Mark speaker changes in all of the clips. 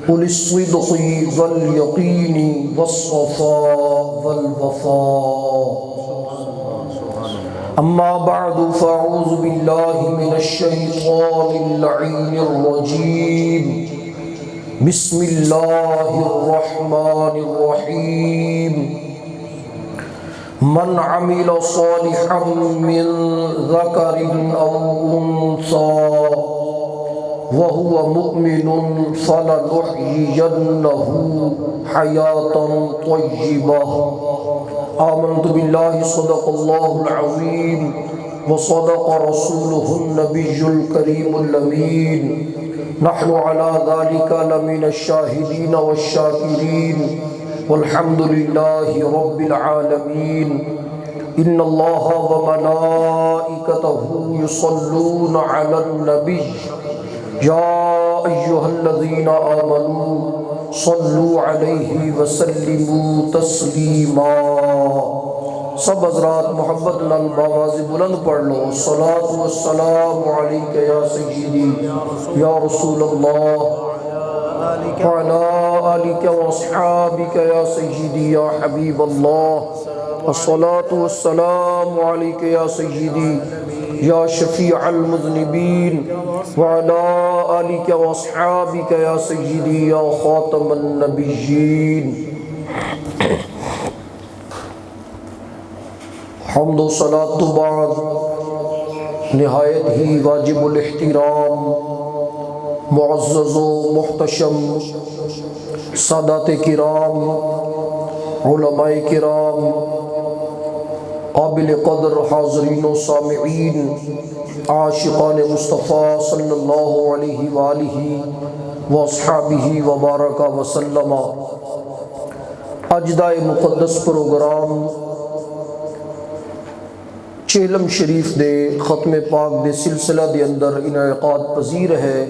Speaker 1: قل الصدق واليقين والصفاء والوفاء أما بعد فأعوذ بالله من الشيطان اللعين الرجيم بسم الله الرحمن الرحيم من عمل صالحا من ذكر أو أنثى وهو مؤمن فلنحيينه حياة طيبة آمنت بالله صدق الله العظيم وصدق رسوله النبي الكريم الأمين نحن على ذلك لمن الشاهدين والشاكرين والحمد لله رب العالمين إن الله وملائكته يصلون على النبي يا أيها الذين آمنوا صلوا عليه وسلموا تسلیما۔ سب حضرات محبت نال باواز بلند پڑھ لو، الصلاۃ والسلام علیک یا سیدی یا رسول اللہ وعلى آلك واصحابك يا سيدي يا حبيب الله، الصلاة والسلام عليك يا سيدي يا شفيع المذنبين وعلى آلك واصحابك يا سيدي يا خاتم النبيين۔ حمد و صلاۃ بعد نہایت ہی واجب الاحترام معزز و محتشم سادات کرام، علماء کرام، قابل قدر حاضرین و سامعین، عاشقان مصطفیٰ صلی اللہ علیہ وآلہ واصحابہ وبارک وسلم۔ اج دا مقدس پروگرام چہلم شریف دے ختم پاک دے سلسلہ دے اندر انعقاد پذیر ہے۔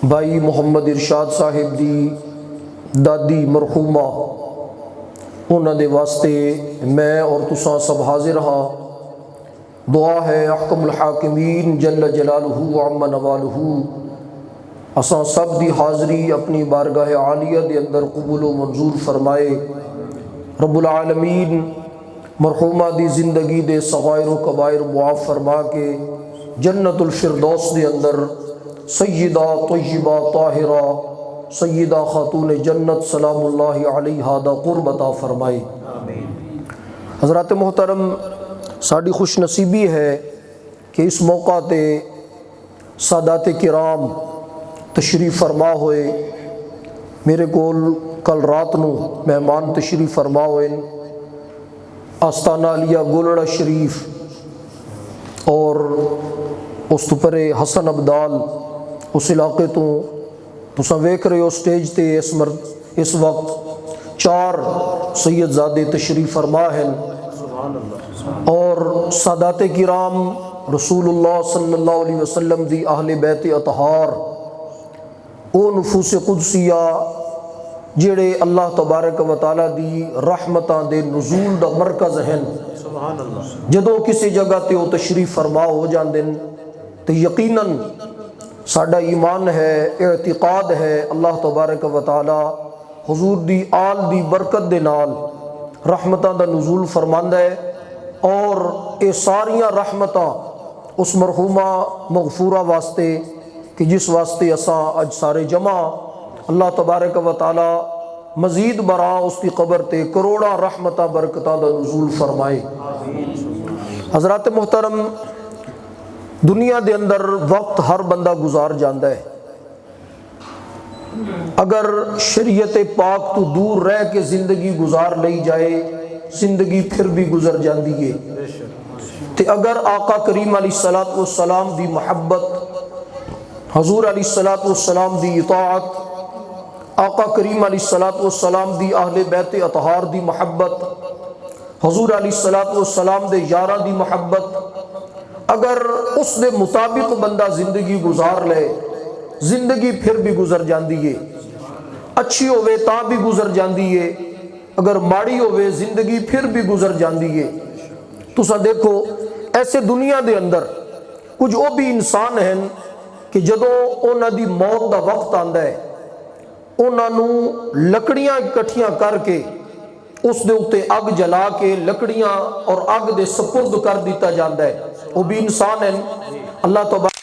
Speaker 1: بھائی محمد ارشاد صاحب دی دادی مرحومہ انہاں دے واسطے میں اور تساں سب حاضر ہاں۔ دعا ہے احکم الحاکمین جل جلالہ وعم نوالہ اساں سب دی حاضری اپنی بارگاہ عالیہ دے اندر قبول و منظور فرمائے۔ رب العالمین مرحومہ دی زندگی دے صغائر و کبائر معاف فرما کے جنت الفردوس دے اندر سیدہ طیبہ طاہرہ سیدہ خاتون جنت سلام اللہ علیہا دا قرب عطا فرمائے۔ حضرات محترم، ساڑی خوش نصیبی ہے کہ اس موقع تے سادات کرام تشریف فرما ہوئے۔ میرے کول کل رات نو مہمان تشریف فرما ہوئے آستانہ علیہ گولڑا شریف اور اس تو پرے حسن عبدال اس علاقے تو تساں ویکھ رہے ہو سٹیج تے اس وقت 4 سید زادے تشریف فرما ہیں اور سادات کرام رسول اللہ صلی اللہ علیہ وسلم دی اہل بیت اطہار او نفوس قدسیہ جڑے اللہ تبارک و تعالی دی رحمتاں دے نزول دا مرکز ہیں۔ جدوں کسی جگہ تے او تشریف فرما ہو جاندے تے یقیناً ساڈا ایمان ہے، اعتقاد ہے اللہ تبارک و تعالی حضور دی آل دی برکت دے نال رحمتاں دا نزول فرماندا ہے اور اے ساریاں رحمتاں اس مرحومہ مغفورہ واسطے کہ جس واسطے اساں اج سارے جمع اللہ تبارک و تعالی مزید برآں اس کی قبر تے کروڑاں رحمتاں برکتاں دا نزول فرمائے۔ حضرات محترم، دنیا دے اندر وقت ہر بندہ گزار جاندہ ہے، اگر شریعت پاک تو دور رہ کے زندگی گزار لئی جائے زندگی پھر بھی گزر جاندی ہے، تے اگر آقا کریم علیہ السلام دی محبت، حضور علیہ السلام دی اطاعت، آقا کریم علیہ السلام دی اہل بیت اطہار دی محبت، حضور علیہ السلام دے یاراں دی محبت، اگر اس دے مطابق بندہ زندگی گزار لے زندگی پھر بھی گزر جاندی ہے، اچھی ہوئے تاں بھی گزر جاندی ہے، اگر ماڑی ہوئے زندگی پھر بھی گزر جاندی ہے۔ تو سا دیکھو ایسے دنیا دے اندر کچھ وہ بھی انسان ہیں کہ جدوں انہاں دی موت دا وقت آندا ہے انہاں نو لکڑیاں اکٹھیاں کر کے اس دے اتے اگ جلا کے لکڑیاں اور اگ دے سپرد کر دیتا جاندا ہے. وہ بھی انسان ہیں. اللہ تبارک